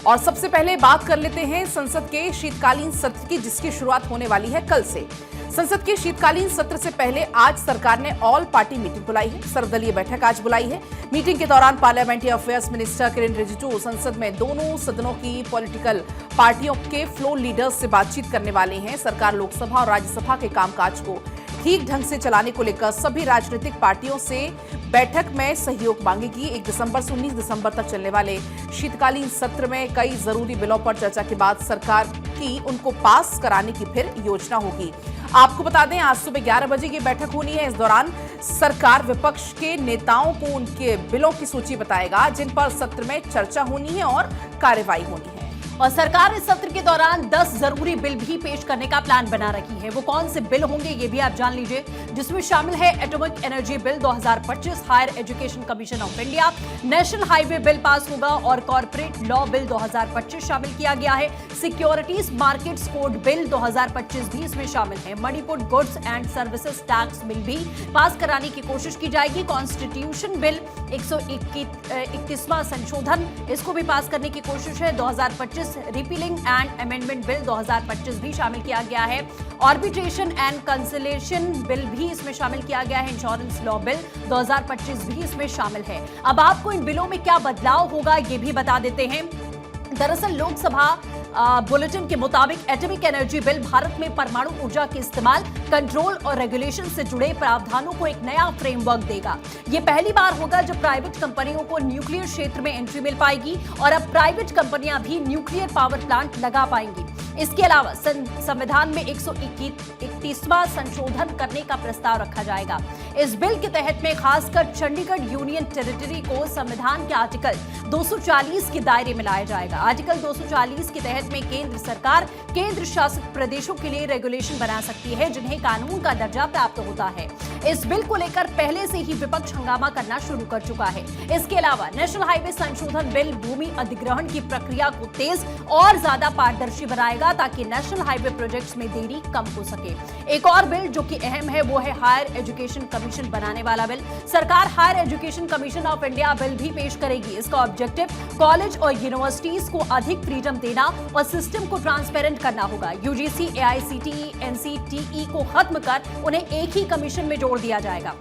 और सबसे पहले बात कर लेते हैं संसद के शीतकालीन सत्र की, जिसकी शुरुआत होने वाली है कल से। संसद के शीतकालीन सत्र से पहले आज सरकार ने ऑल पार्टी मीटिंग बुलाई है। सर्वदलीय बैठक आज बुलाई है। मीटिंग के दौरान parliamentary affairs minister Kiren Rijiju संसद में दोनों सदनों की पॉलिटिकल पार्टियों के फ्लोर लीडर्स से बातचीत करने वाले हैं। सरकार लोकसभा और राज्यसभा के कामकाज को ठीक ढंग से चलाने को लेकर सभी राजनीतिक पार्टियों से बैठक में सहयोग मांगेगी। 1 दिसंबर से 19 दिसंबर तक चलने वाले शीतकालीन सत्र में कई जरूरी बिलों पर चर्चा के बाद सरकार की उनको पास कराने की फिर योजना होगी। आपको बता दें, आज सुबह 11 बजे की बैठक होनी है। इस दौरान सरकार विपक्ष के नेताओं को उनके बिलों की सूची बताएगा, जिन पर सत्र में चर्चा होनी है और कार्रवाई होनी है। और सरकार इस सत्र के दौरान 10 जरूरी बिल भी पेश करने का प्लान बना रखी है। वो कौन से बिल होंगे ये भी आप जान लीजिए, जिसमें शामिल है atomic energy bill 2025, higher education commission of India, national highway bill pass होगा और कॉर्पोरेट लॉ बिल 2025 शामिल किया गया है। सिक्योरिटीज मार्केट्स कोड बिल 2025 भी इसमें शामिल है। Manipur goods and services tax bill भी पास कराने की कोशिश की जाएगी। कॉन्स्टिट्यूशन बिल 131वां संशोधन, इसको भी पास करने की कोशिश है। 2025 रिपीलिंग एंड अमेंडमेंट बिल 2025 भी शामिल किया गया है। आर्बिट्रेशन एंड कंसिलेशन बिल भी इसमें शामिल किया गया है। इंश्योरेंस लॉ बिल 2025 भी इसमें शामिल है। अब आपको इन बिलों में क्या बदलाव होगा ये भी बता देते हैं। दरअसल लोकसभा बुलेटिन के मुताबिक एटॉमिक एनर्जी बिल भारत में परमाणु ऊर्जा के इस्तेमाल, कंट्रोल और रेगुलेशन से जुड़े प्रावधानों को एक नया फ्रेमवर्क देगा। ये पहली बार होगा जब प्राइवेट कंपनियों को न्यूक्लियर क्षेत्र में एंट्री मिल पाएगी और अब प्राइवेट कंपनियां भी न्यूक्लियर पावर प्लांट लगा पाएंगी। इसके अलावा संविधान में 131वां संशोधन करने का प्रस्ताव रखा जाएगा। इस बिल के तहत में खासकर चंडीगढ़ यूनियन टेरिटरी को संविधान के आर्टिकल 240 के दायरे में लाया जाएगा। आर्टिकल 240 के तहत में केंद्र सरकार केंद्र शासित प्रदेशों के लिए रेगुलेशन बना सकती है, जिन्हें कानून का दर्जा प्राप्त होता है। इस बिल को लेकर पहले से ही विपक्ष हंगामा करना शुरू कर चुका है। इसके अलावा नेशनल हाईवे संशोधन बिल भूमि अधिग्रहण की प्रक्रिया को तेज और ज्यादा पारदर्शी बनाएगा, ताकि नेशनल हाईवे प्रोजेक्ट्स में देरी कम हो सके। एक और बिल जो कि अहम है वो है हायर एजुकेशन कमीशन बनाने वाला बिल। सरकार higher education commission of India bill भी पेश करेगी। इसका ऑब्जेक्टिव कॉलेज और यूनिवर्सिटीज को अधिक फ्रीडम देना और सिस्टम को ट्रांसपेरेंट करना होगा। यूजीसी, एआईसीटीई, एनसीटीई को खत्म कर उन्हें एक ही कमीशन में जोड़ दिया जाएगा।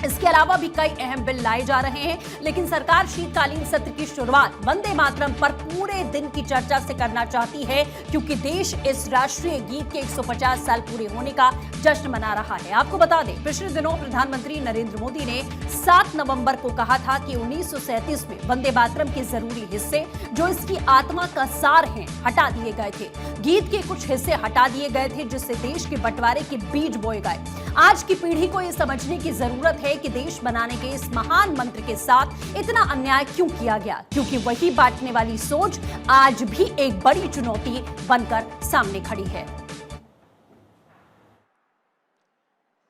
इसके अलावा भी कई अहम बिल लाए जा रहे हैं, लेकिन सरकार शीतकालीन सत्र की शुरुआत वंदे मातरम पर पूरे दिन की चर्चा से करना चाहती है, क्योंकि देश इस राष्ट्रीय गीत के 150 साल पूरे होने का जश्न मना रहा है। आपको बता दें, पिछले दिनों प्रधानमंत्री नरेंद्र मोदी ने 7 नवंबर को कहा था कि 1937 में वंदे मातरम के जरूरी हिस्से जो इसकी आत्मा का सार हैं, हटा दिए गए थे। गीत के कुछ हिस्से हटा दिए गए थे, जिससे देश के बंटवारे के बीज बोए गए। आज की पीढ़ी को यह समझने की जरूरत है कि देश बनाने के इस महान मंत्र के साथ इतना अन्याय क्यों किया गया, क्योंकि वही बांटने वाली सोच आज भी एक बड़ी चुनौती बनकर सामने खड़ी है।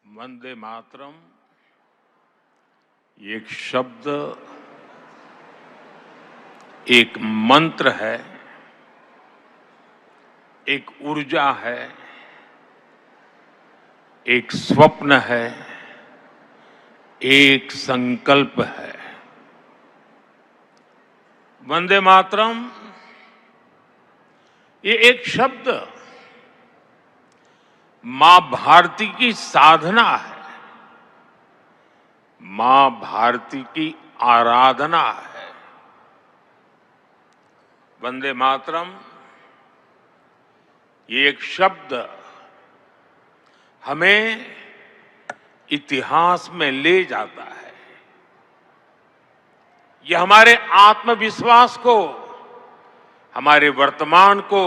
वंदे मातरम एक शब्द, एक मंत्र है, एक ऊर्जा है, एक स्वप्न है, एक संकल्प है। वंदे मातरम ये एक शब्द मां भारती की साधना है, मां भारती की आराधना है। वंदे मातरम ये एक शब्द हमें इतिहास में ले जाता है। यह हमारे आत्मविश्वास को, हमारे वर्तमान को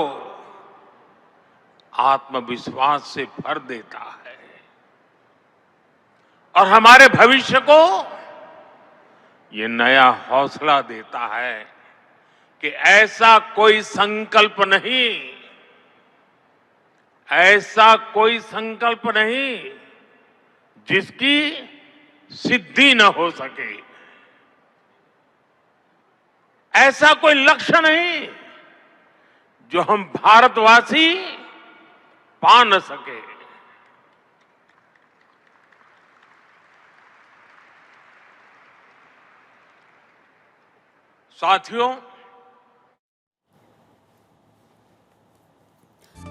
आत्मविश्वास से भर देता है और हमारे भविष्य को ये नया हौसला देता है कि ऐसा कोई संकल्प नहीं, ऐसा कोई संकल्प नहीं जिसकी सिद्धि न हो सके, ऐसा कोई लक्ष्य नहीं जो हम भारतवासी पा न सके। साथियों,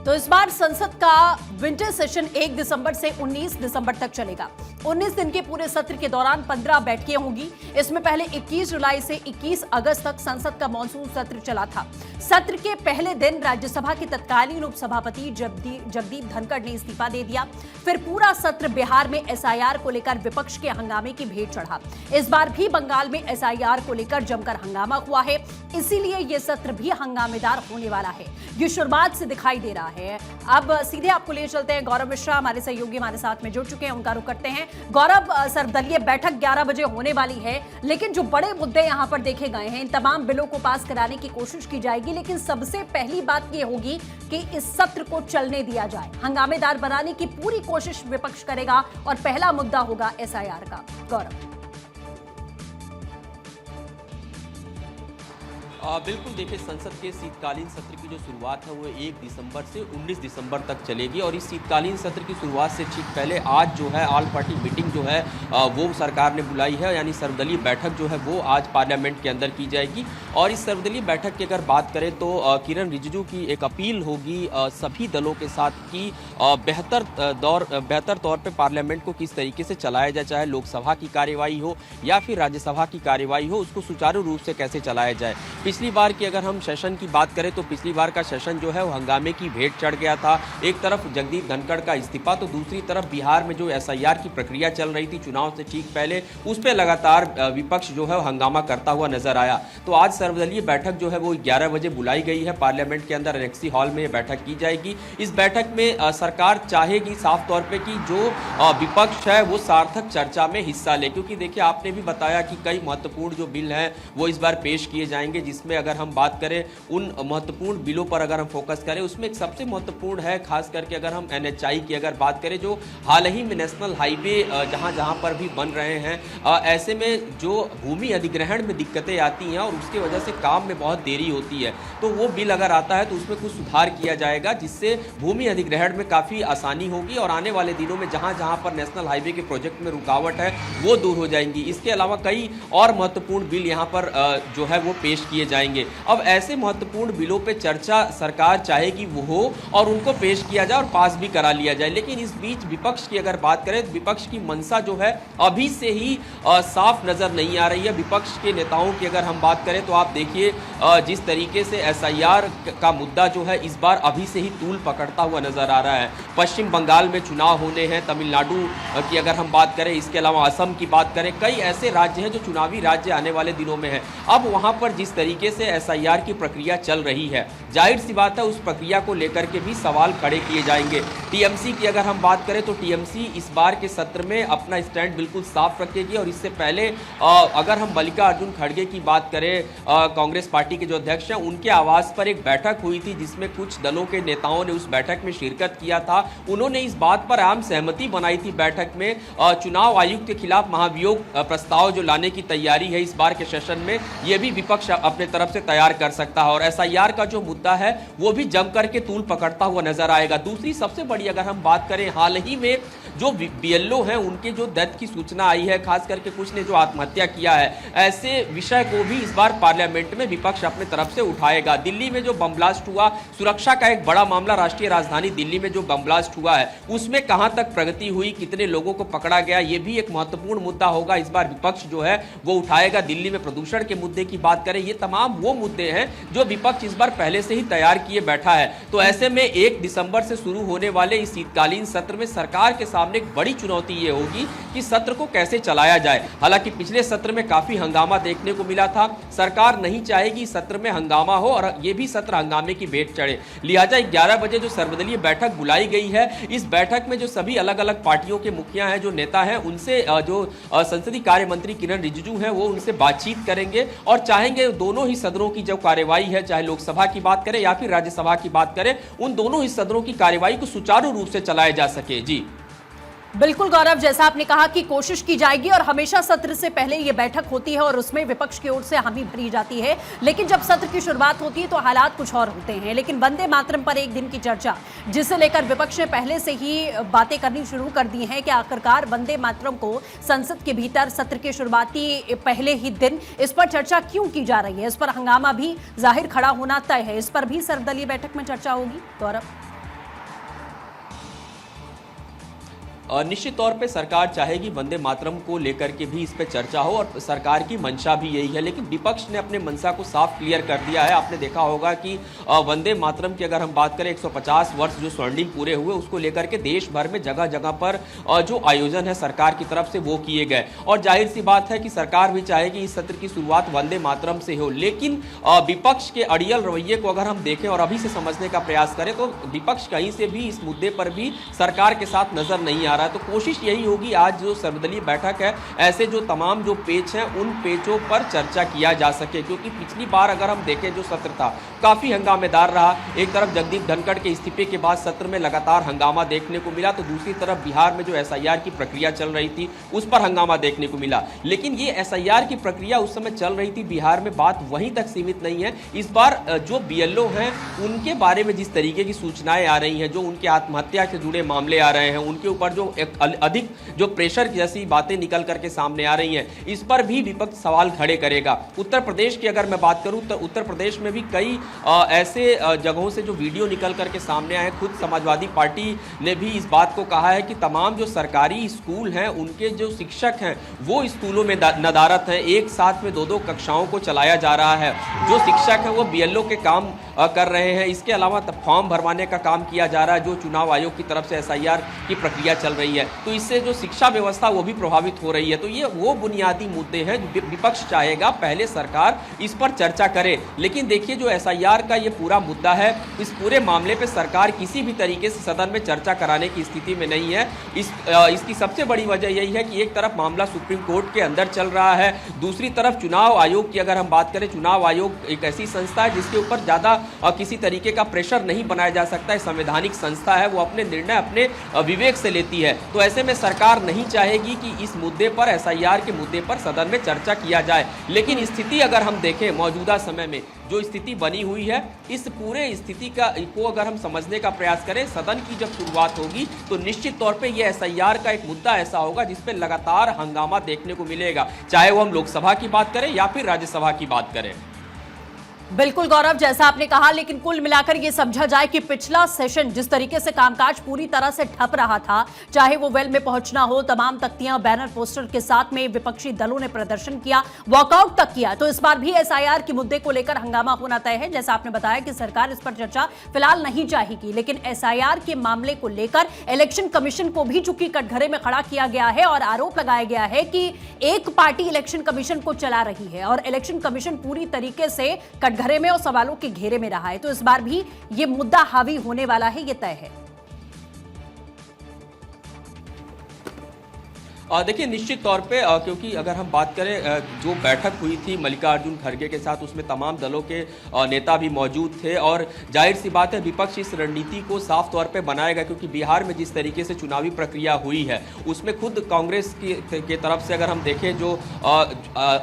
तो इस बार संसद का विंटर सेशन 1 दिसंबर से 19 दिसंबर तक चलेगा। 19 दिन के पूरे सत्र के दौरान 15 बैठकें होंगी। इसमें पहले 21 जुलाई से 21 अगस्त तक संसद का मॉनसून सत्र चला था। सत्र के पहले दिन राज्यसभा के तत्कालीन उपसभापति जगदीप धनखड़ ने इस्तीफा दे दिया। फिर पूरा सत्र बिहार में एसआईआर को लेकर विपक्ष के हंगामे की भेंट चढ़ा। इस बार भी बंगाल में एसआईआर को लेकर जमकर हंगामा हुआ है, इसीलिए यह सत्र भी हंगामेदार होने वाला है। ये शुरुआत से दिखाई दे रहा है। अब सीधे आपको ले चलते हैं, गौरव मिश्रा हमारे सहयोगी हमारे साथ में जुड़ चुके हैं, उनका रुख करते हैं। गौरव, सर्वदलीय बैठक 11 बजे होने वाली है, लेकिन जो बड़े मुद्दे यहां पर देखे गए हैं, इन तमाम बिलों को पास कराने की कोशिश की जाएगी, लेकिन सबसे पहली बात यह होगी कि इस सत्र को चलने दिया जाए। हंगामेदार बनाने की पूरी कोशिश विपक्ष करेगा और पहला मुद्दा होगा एसआईआर का। गौरव, बिल्कुल देखिए, संसद के शीतकालीन सत्र की जो शुरुआत है वो 1 दिसंबर से 19 दिसंबर तक चलेगी और इस शीतकालीन सत्र की शुरुआत से ठीक पहले आज जो है ऑल पार्टी मीटिंग जो है वो सरकार ने बुलाई है, यानी सर्वदलीय बैठक जो है वो आज पार्लियामेंट के अंदर की जाएगी। और इस सर्वदलीय बैठक की अगर बात करें तो किरण रिजिजू की एक अपील होगी सभी दलों के साथ कि बेहतर तौर पर पार्लियामेंट को किस तरीके से चलाया जाए, चाहे लोकसभा की कार्यवाही हो या फिर राज्यसभा की कार्यवाही हो, उसको सुचारू रूप से कैसे चलाया जाए। पिछली बार की अगर हम सेशन की बात करें तो पिछली बार का सेशन जो है वो हंगामे की भेंट चढ़ गया था। एक तरफ जगदीप धनखड़ का इस्तीफा तो दूसरी तरफ बिहार में जो एसआईआर की प्रक्रिया चल रही थी चुनाव से ठीक पहले, उस पर लगातार विपक्ष जो है हंगामा करता हुआ नजर आया। तो आज सर्वदलीय बैठक जो है वो 11 बजे बुलाई गई है पार्लियामेंट के अंदर, एनेक्सी हॉल में ये बैठक की जाएगी। इस बैठक में सरकार चाहेगी साफ तौर पर कि जो विपक्ष है वो सार्थक चर्चा में हिस्सा ले, क्योंकि देखिए आपने भी बताया कि कई महत्वपूर्ण जो बिल हैं वो इस बार पेश किए जाएंगे, जिसमें अगर हम बात करें उन महत्वपूर्ण बिलों पर अगर हम फोकस करें, उसमें एक सबसे महत्वपूर्ण है खास करके अगर हम एनएचआई की अगर बात करें, जो हाल ही में नेशनल हाईवे जहां पर भी बन रहे हैं, ऐसे में जो भूमि अधिग्रहण में दिक्कतें आती हैं और उसकी वजह से काम में बहुत देरी होती है, तो वो बिल अगर आता है तो उसमें कुछ सुधार किया जाएगा, जिससे भूमि अधिग्रहण में काफ़ी आसानी होगी और आने वाले दिनों में जहां पर नेशनल हाईवे के प्रोजेक्ट में रुकावट है वो दूर हो जाएंगी। इसके अलावा कई और महत्वपूर्ण बिल यहाँ पर जो है वो पेश किए जाएंगे। अब ऐसे महत्वपूर्ण बिलों पे चर्चा सरकार चाहेगी वो हो और उनको पेश किया जाए और पास भी करा लिया जाए, लेकिन इस बीच विपक्ष की अगर बात करें तो विपक्ष की मंशा जो है अभी से ही साफ नजर नहीं आ रही है। विपक्ष के नेताओं की अगर हम बात करें तो आप देखिए जिस तरीके से एसआईआर का मुद्दा जो है इस बार अभी से ही तूल पकड़ता हुआ नजर आ रहा है। पश्चिम बंगाल में चुनाव होने हैं, तमिलनाडु की अगर हम बात करें, इसके अलावा असम की बात करें, कई ऐसे राज्य हैं जो चुनावी राज्य आने वाले दिनों में है। अब वहां पर जिस तरीके से एसआईआर की प्रक्रिया चल रही है, जाहिर सी बात है उस प्रक्रिया को लेकर के भी सवाल खड़े किए जाएंगे। टीएमसी की अगर हम बात करें तो टीएमसी इस बार के सत्र में अपना स्टैंड बिल्कुल साफ रखेगी और इससे पहले अगर हम मल्लिकार्जुन खड़गे की बात करें, कांग्रेस पार्टी के जो अध्यक्ष हैं, उनके आवास पर एक बैठक हुई थी जिसमें कुछ दलों के नेताओं ने उस बैठक में शिरकत किया था। उन्होंने इस बात पर आम सहमति बनाई थी बैठक में चुनाव आयुक्त के खिलाफ महाभियोग प्रस्ताव जो लाने की तैयारी है इस बार के सेशन में, यह भी विपक्ष अपने तरफ से तैयार कर सकता है और एसआईआर का जो मुद्दा है वो भी जम करके तूल पकड़ता हुआ नजर आएगा। दूसरी सबसे बड़ी अगर हम बात करें, हाल ही में जो बीएलओ हैं उनके जो डेथ की सूचना आई है, खास करके कुछ ने जो आत्महत्या किया है, ऐसे विषय को भी इस बार पार्लियामेंट में विपक्ष अपने तरफ से उठाएगा। दिल्ली में जो बम ब्लास्ट हुआ, सुरक्षा का एक बड़ा मामला, राष्ट्रीय राजधानी दिल्ली में जो बम ब्लास्ट हुआ है उसमें कहां तक प्रगति हुई, कितने लोगों को पकड़ा गया, ये भी एक महत्वपूर्ण मुद्दा होगा। इस बार विपक्ष जो है वो उठाएगा। दिल्ली में प्रदूषण के मुद्दे की बात करें, ये तमाम वो मुद्दे हैं जो विपक्ष इस बार पहले से ही तैयार किए बैठा है। तो ऐसे में 1 दिसंबर से शुरू होने वाले इस शीतकालीन सत्र में सरकार के सामने एक बड़ी चुनौती ये होगी कि सत्र को कैसे चलाया जाए। हालांकि पिछले सत्र में काफी हंगामा देखने को मिला था, सरकार नहीं चाहेगी सत्र में हंगामा हो और ये भी सत्र हंगामे की भेंट चढ़े, लिहाजा 11 बजे जो सर्वदलीय बैठक बुलाई गई है, इस बैठक में जो सभी अलग अलग पार्टियों के मुखिया हैं, जो नेता हैं, उनसे जो संसदीय कार्य मंत्री किरण रिजिजू हैं वो उनसे बातचीत करेंगे और चाहेंगे दोनों ही सदनों की जो कार्यवाही है, चाहे लोकसभा की बात करें या फिर राज्यसभा की बात करें, उन दोनों ही सदनों की कार्यवाही को सुचारू रूप से चलाया जा सके। जी बिल्कुल गौरव, जैसा आपने कहा कि कोशिश की जाएगी और हमेशा सत्र से पहले ये बैठक होती है और उसमें विपक्ष की ओर से हामी भरी जाती है, लेकिन जब सत्र की शुरुआत होती है तो हालात कुछ और होते हैं। लेकिन वंदे मातरम पर एक दिन की चर्चा, जिसे लेकर विपक्ष ने पहले से ही बातें करनी शुरू कर दी हैं कि आखिरकार वंदे मातरम को संसद के भीतर सत्र के शुरुआती पहले ही दिन इस पर चर्चा क्यों की जा रही है, इस पर हंगामा भी जाहिर खड़ा होना तय है। इस पर भी सर्वदलीय बैठक में चर्चा होगी। गौरव, निश्चित तौर पे सरकार चाहेगी वंदे मातरम को लेकर के भी इस पे चर्चा हो और सरकार की मंशा भी यही है, लेकिन विपक्ष ने अपने मंशा को साफ क्लियर कर दिया है। आपने देखा होगा कि वंदे मातरम की अगर हम बात करें 150 वर्ष जो स्वर्णिम पूरे हुए उसको लेकर के देश भर में जगह जगह पर जो आयोजन है सरकार की तरफ से वो किए गए और जाहिर सी बात है कि सरकार भी चाहेगी इस सत्र की शुरुआत वंदे मातरम से हो, लेकिन विपक्ष के अड़ियल रवैये को अगर हम देखें और अभी से समझने का प्रयास करें तो विपक्ष कहीं से भी इस मुद्दे पर भी सरकार के साथ नजर नहीं आ रहा है। तो कोशिश यही होगी आज जो सर्वदलीय बैठक है ऐसे जो तमाम जो पेच हैं उन पेचों पर चर्चा किया जा सके, क्योंकि पिछली बार अगर हम देखें जो सत्र था काफी हंगामेदार रहा। एक तरफ जगदीप धनखड़ के इस्तीफे के बाद सत्र में लगातार हंगामा देखने को मिला, तो दूसरी तरफ बिहार में जो एसआईआर की प्रक्रिया चल रही थी उस पर हंगामा देखने को मिला। लेकिन ये एसआईआर की प्रक्रिया उस समय चल रही थी बिहार में, बात वहीं तक सीमित नहीं है। इस बार जो बीएलओ हैं उनके बारे में जिस तरीके की सूचनाएं आ रही हैं, जो उनके आत्महत्या से जुड़े मामले आ रहे हैं, उनके ऊपर जो अधिक जो प्रेशर जैसी बातें निकल करके सामने आ रही हैं, इस पर भी विपक्ष सवाल खड़े करेगा। उत्तर प्रदेश की अगर मैं बात करूं तो उत्तर प्रदेश में भी कई ऐसे जगहों से जो वीडियो निकल करके सामने आए। खुद समाजवादी पार्टी ने भी इस बात को कहा है कि तमाम जो सरकारी स्कूल हैं उनके जो शिक्षक हैं वो स्कूलों में नदारत हैं, एक साथ में 2-2 कक्षाओं को चलाया जा रहा है। जो शिक्षक हैं वो बीएलओ के काम कर रहे हैं। इसके अलावा फॉर्म भरवाने का काम किया जा रहा है जो चुनाव आयोग की तरफ से एसआईआर की प्रक्रिया चल रही है, तो इससे जो शिक्षा व्यवस्था वो भी प्रभावित हो रही है। तो ये वो बुनियादी मुद्दे हैं जो विपक्ष चाहेगा पहले सरकार इस पर चर्चा करे। लेकिन देखिए जो एसआईआर का ये पूरा मुद्दा है, इस पूरे मामले पे सरकार किसी भी तरीके से सदन में चर्चा कराने की स्थिति में नहीं है। इसकी सबसे बड़ी वजह यही है कि एक तरफ मामला सुप्रीम कोर्ट के अंदर चल रहा है, दूसरी तरफ चुनाव आयोग की अगर हम बात करें, चुनाव आयोग एक ऐसी संस्था है जिसके ऊपर ज़्यादा किसी तरीके का प्रेशर नहीं बनाया जा सकता है। संवैधानिक संस्था है, वो अपने निर्णय अपने विवेक से लेती है। तो ऐसे में सरकार नहीं चाहेगी कि इस मुद्दे पर, एसआईआर के मुद्दे पर सदन में चर्चा किया जाए। लेकिन स्थिति अगर हम देखें मौजूदा समय में जो स्थिति बनी हुई है, इस पूरे स्थिति को अगर हम समझने का प्रयास करें, सदन की जब शुरुआत होगी तो निश्चित तौर पे ये एसआईआर का एक मुद्दा ऐसा होगा जिस पे लगातार हंगामा देखने को मिलेगा, चाहे वो हम लोकसभा की बात करें या फिर राज्यसभा की बात करें। बिल्कुल गौरव, जैसा आपने कहा, लेकिन कुल मिलाकर यह समझा जाए कि पिछला सेशन जिस तरीके से कामकाज पूरी तरह से ठप रहा था, चाहे वो वेल में पहुंचना हो, तमाम तख्तियां बैनर पोस्टर के साथ में विपक्षी दलों ने प्रदर्शन किया, वॉकआउट तक किया, तो इस बार भी एसआईआर के मुद्दे को लेकर हंगामा होना तय है। जैसा आपने बताया कि सरकार इस पर चर्चा फिलहाल नहीं चाहेगी, लेकिन एसआईआर के मामले को लेकर इलेक्शन कमीशन को भी चूंकि कटघरे में खड़ा किया गया है और आरोप लगाया गया है कि एक पार्टी इलेक्शन कमीशन को चला रही है और इलेक्शन कमीशन पूरी तरीके से घरे में और सवालों के घेरे में रहा है, तो इस बार भी ये मुद्दा हावी होने वाला है, ये तय है। देखिए निश्चित तौर पे क्योंकि अगर हम बात करें जो बैठक हुई थी मल्लिकार्जुन खड़गे के साथ, उसमें तमाम दलों के नेता भी मौजूद थे और जाहिर सी बात है विपक्ष इस रणनीति को साफ तौर पे बनाएगा, क्योंकि बिहार में जिस तरीके से चुनावी प्रक्रिया हुई है उसमें खुद कांग्रेस की तरफ से अगर हम देखें जो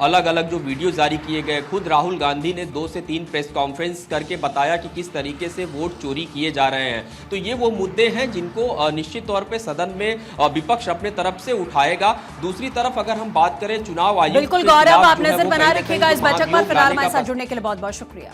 अलग अलग जो वीडियो जारी किए गए, खुद राहुल गांधी ने 2 से 3 प्रेस कॉन्फ्रेंस करके बताया कि किस तरीके से वोट चोरी किए जा रहे हैं। तो ये वो मुद्दे हैं जिनको निश्चित तौर पर सदन में विपक्ष अपने तरफ से उठाए। दूसरी तरफ अगर हम बात करें चुनाव आयोग, बिल्कुल गौरव, आप नजर बनाए रखिएगा इस बैठक पर। फिलहाल हमारे साथ जुड़ने के लिए बहुत बहुत शुक्रिया।